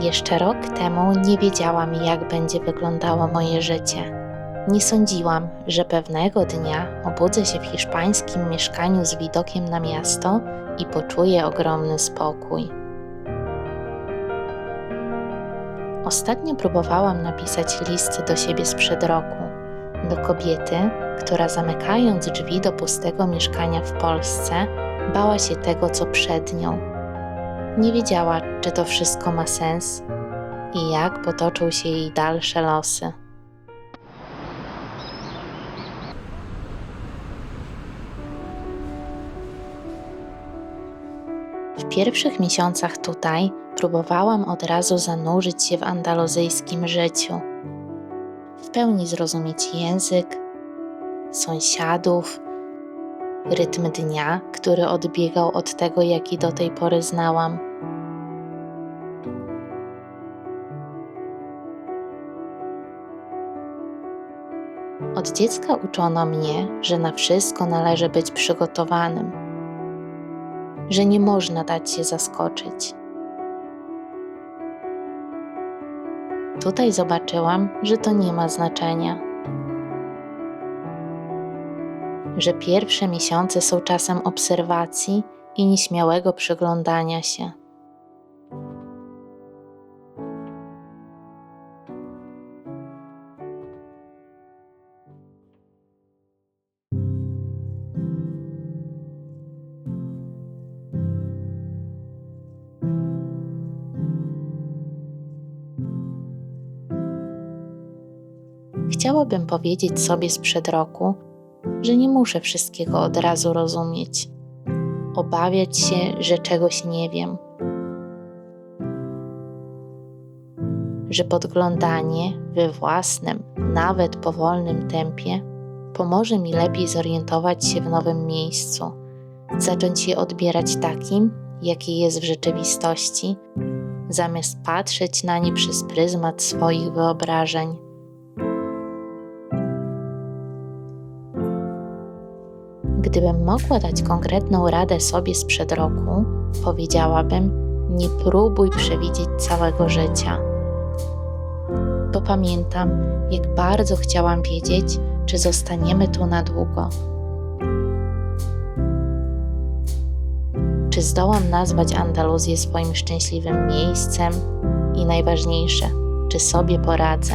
Jeszcze rok temu nie wiedziałam, jak będzie wyglądało moje życie. Nie sądziłam, że pewnego dnia obudzę się w hiszpańskim mieszkaniu z widokiem na miasto i poczuję ogromny spokój. Ostatnio próbowałam napisać list do siebie sprzed roku, do kobiety, która zamykając drzwi do pustego mieszkania w Polsce, bała się tego, co przed nią. Nie wiedziała, czy to wszystko ma sens i jak potoczą się jej dalsze losy. W pierwszych miesiącach tutaj próbowałam od razu zanurzyć się w andaluzyjskim życiu. W pełni zrozumieć język, sąsiadów, rytm dnia, który odbiegał od tego, jaki do tej pory znałam. Od dziecka uczono mnie, że na wszystko należy być przygotowanym, że nie można dać się zaskoczyć. Tutaj zobaczyłam, że to nie ma znaczenia, że pierwsze miesiące są czasem obserwacji i nieśmiałego przyglądania się. Chciałabym powiedzieć sobie sprzed roku, że nie muszę wszystkiego od razu rozumieć, obawiać się, że czegoś nie wiem, że podglądanie we własnym, nawet powolnym tempie pomoże mi lepiej zorientować się w nowym miejscu, zacząć je odbierać takim, jaki jest w rzeczywistości, zamiast patrzeć na nie przez pryzmat swoich wyobrażeń. Gdybym mogła dać konkretną radę sobie sprzed roku, powiedziałabym: nie próbuj przewidzieć całego życia. Bo pamiętam, jak bardzo chciałam wiedzieć, czy zostaniemy tu na długo. Czy zdołam nazwać Andaluzję swoim szczęśliwym miejscem i najważniejsze, czy sobie poradzę.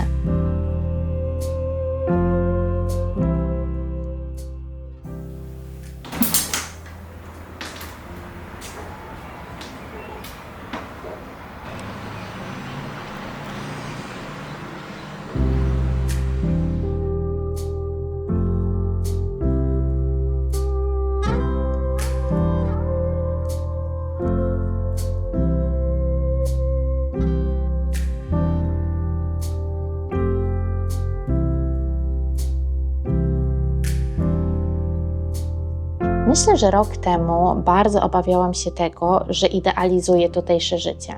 Myślę, że rok temu bardzo obawiałam się tego, że idealizuję tutejsze życie,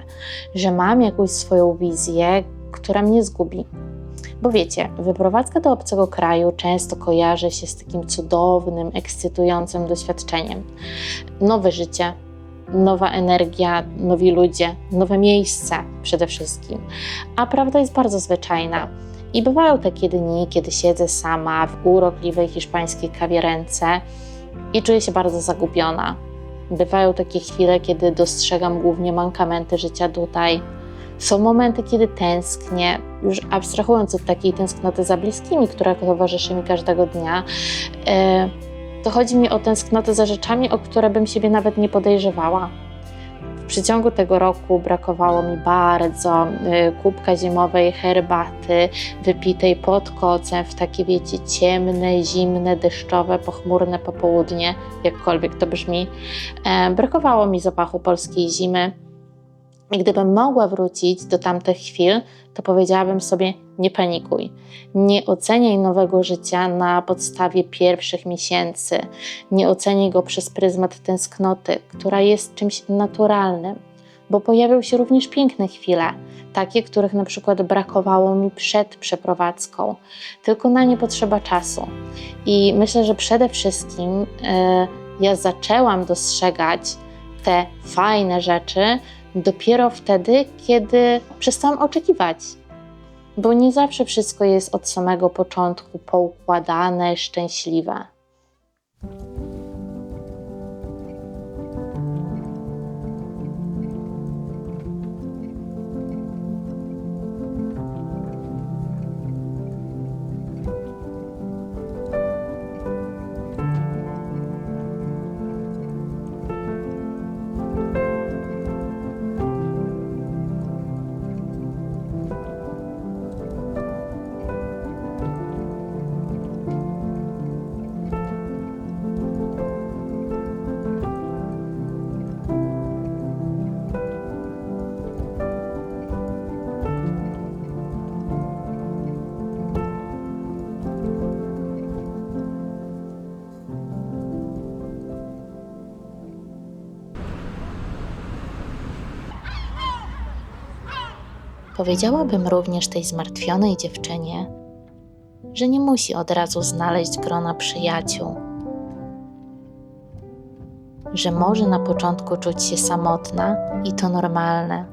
że mam jakąś swoją wizję, która mnie zgubi. Bo wiecie, wyprowadzka do obcego kraju często kojarzy się z takim cudownym, ekscytującym doświadczeniem. Nowe życie, nowa energia, nowi ludzie, nowe miejsce przede wszystkim. A prawda jest bardzo zwyczajna. I bywają takie dni, kiedy siedzę sama w urokliwej hiszpańskiej kawiarence i czuję się bardzo zagubiona. Bywają takie chwile, kiedy dostrzegam głównie mankamenty życia tutaj. Są momenty, kiedy tęsknię, już abstrahując od takiej tęsknoty za bliskimi, która towarzyszy mi każdego dnia, to chodzi mi o tęsknotę za rzeczami, o które bym siebie nawet nie podejrzewała. W przeciągu tego roku brakowało mi bardzo kubka zimowej herbaty, wypitej pod kocem w takie, wiecie, ciemne, zimne, deszczowe, pochmurne popołudnie, jakkolwiek to brzmi. Brakowało mi zapachu polskiej zimy. I gdybym mogła wrócić do tamtych chwil, to powiedziałabym sobie: nie panikuj, nie oceniaj nowego życia na podstawie pierwszych miesięcy, nie oceniaj go przez pryzmat tęsknoty, która jest czymś naturalnym, bo pojawią się również piękne chwile, takie, których na przykład brakowało mi przed przeprowadzką, tylko na nie potrzeba czasu. I myślę, że przede wszystkim ja zaczęłam dostrzegać te fajne rzeczy dopiero wtedy, kiedy przestałam oczekiwać. Bo nie zawsze wszystko jest od samego początku poukładane, szczęśliwe. Powiedziałabym również tej zmartwionej dziewczynie, że nie musi od razu znaleźć grona przyjaciół, że może na początku czuć się samotna i to normalne,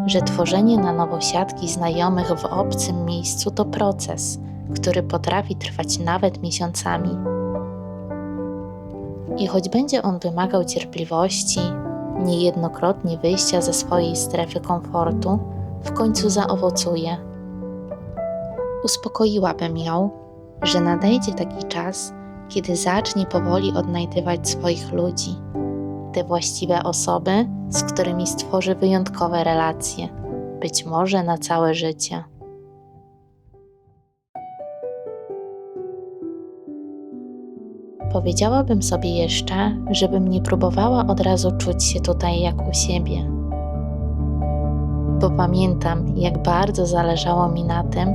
że tworzenie na nowo siatki znajomych w obcym miejscu to proces, który potrafi trwać nawet miesiącami. I choć będzie on wymagał cierpliwości, niejednokrotnie wyjścia ze swojej strefy komfortu, w końcu zaowocuje. Uspokoiłabym ją, że nadejdzie taki czas, kiedy zacznie powoli odnajdywać swoich ludzi, te właściwe osoby, z którymi stworzy wyjątkowe relacje, być może na całe życie. Powiedziałabym sobie jeszcze, żebym nie próbowała od razu czuć się tutaj jak u siebie. Bo pamiętam, jak bardzo zależało mi na tym,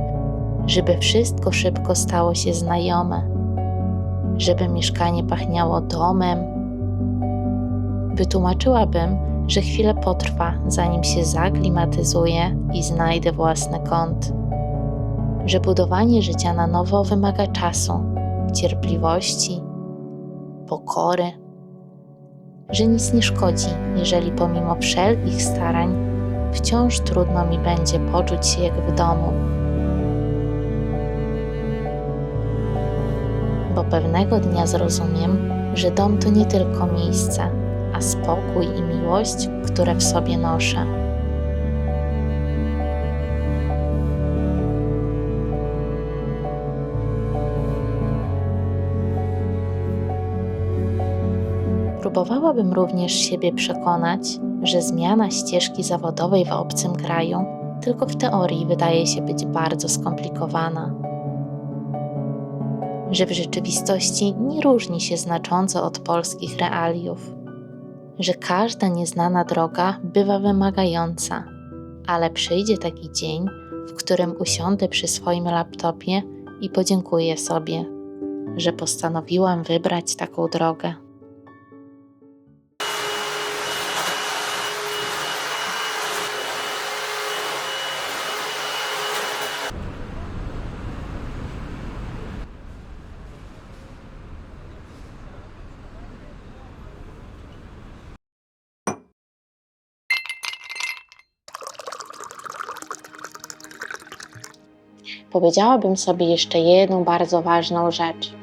żeby wszystko szybko stało się znajome, żeby mieszkanie pachniało domem. Wytłumaczyłabym, że chwilę potrwa, zanim się zaklimatyzuję i znajdę własny kąt, że budowanie życia na nowo wymaga czasu, cierpliwości, pokory, że nic nie szkodzi, jeżeli pomimo wszelkich starań wciąż trudno mi będzie poczuć się jak w domu. Bo pewnego dnia zrozumiem, że dom to nie tylko miejsce, a spokój i miłość, które w sobie noszę. Próbowałabym również siebie przekonać, że zmiana ścieżki zawodowej w obcym kraju tylko w teorii wydaje się być bardzo skomplikowana, że w rzeczywistości nie różni się znacząco od polskich realiów, że każda nieznana droga bywa wymagająca, ale przyjdzie taki dzień, w którym usiądę przy swoim laptopie i podziękuję sobie, że postanowiłam wybrać taką drogę. Powiedziałabym sobie jeszcze jedną bardzo ważną rzecz,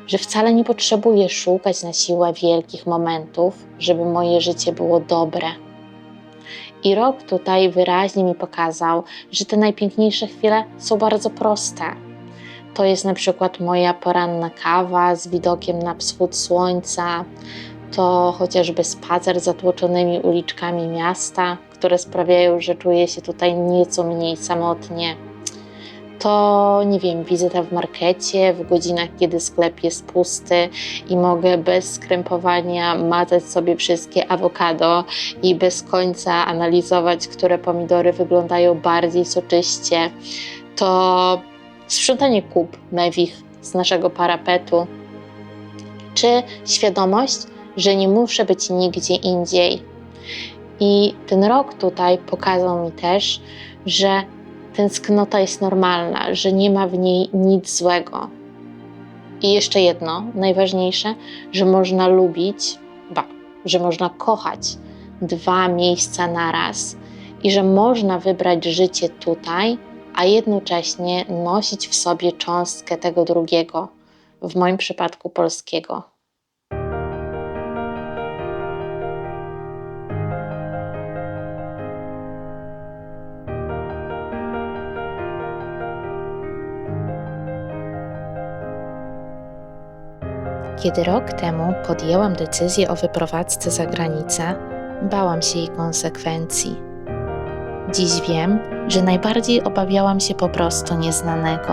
że wcale nie potrzebuję szukać na siłę wielkich momentów, żeby moje życie było dobre. I rok tutaj wyraźnie mi pokazał, że te najpiękniejsze chwile są bardzo proste. To jest na przykład moja poranna kawa z widokiem na wschód słońca, to chociażby spacer zatłoczonymi uliczkami miasta, które sprawiają, że czuję się tutaj nieco mniej samotnie. To, nie wiem, wizyta w markecie w godzinach, kiedy sklep jest pusty i mogę bez skrępowania mazać sobie wszystkie awokado i bez końca analizować, które pomidory wyglądają bardziej soczyście. To sprzątanie kup mewich z naszego parapetu. Czy świadomość, że nie muszę być nigdzie indziej. I ten rok tutaj pokazał mi też, że tęsknota jest normalna, że nie ma w niej nic złego. I jeszcze jedno, najważniejsze, że można lubić, że można kochać dwa miejsca naraz i że można wybrać życie tutaj, a jednocześnie nosić w sobie cząstkę tego drugiego, w moim przypadku polskiego. Kiedy rok temu podjęłam decyzję o wyprowadzce za granicę, bałam się jej konsekwencji. Dziś wiem, że najbardziej obawiałam się po prostu nieznanego.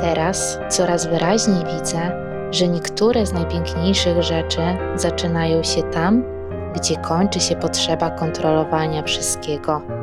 Teraz coraz wyraźniej widzę, że niektóre z najpiękniejszych rzeczy zaczynają się tam, gdzie kończy się potrzeba kontrolowania wszystkiego.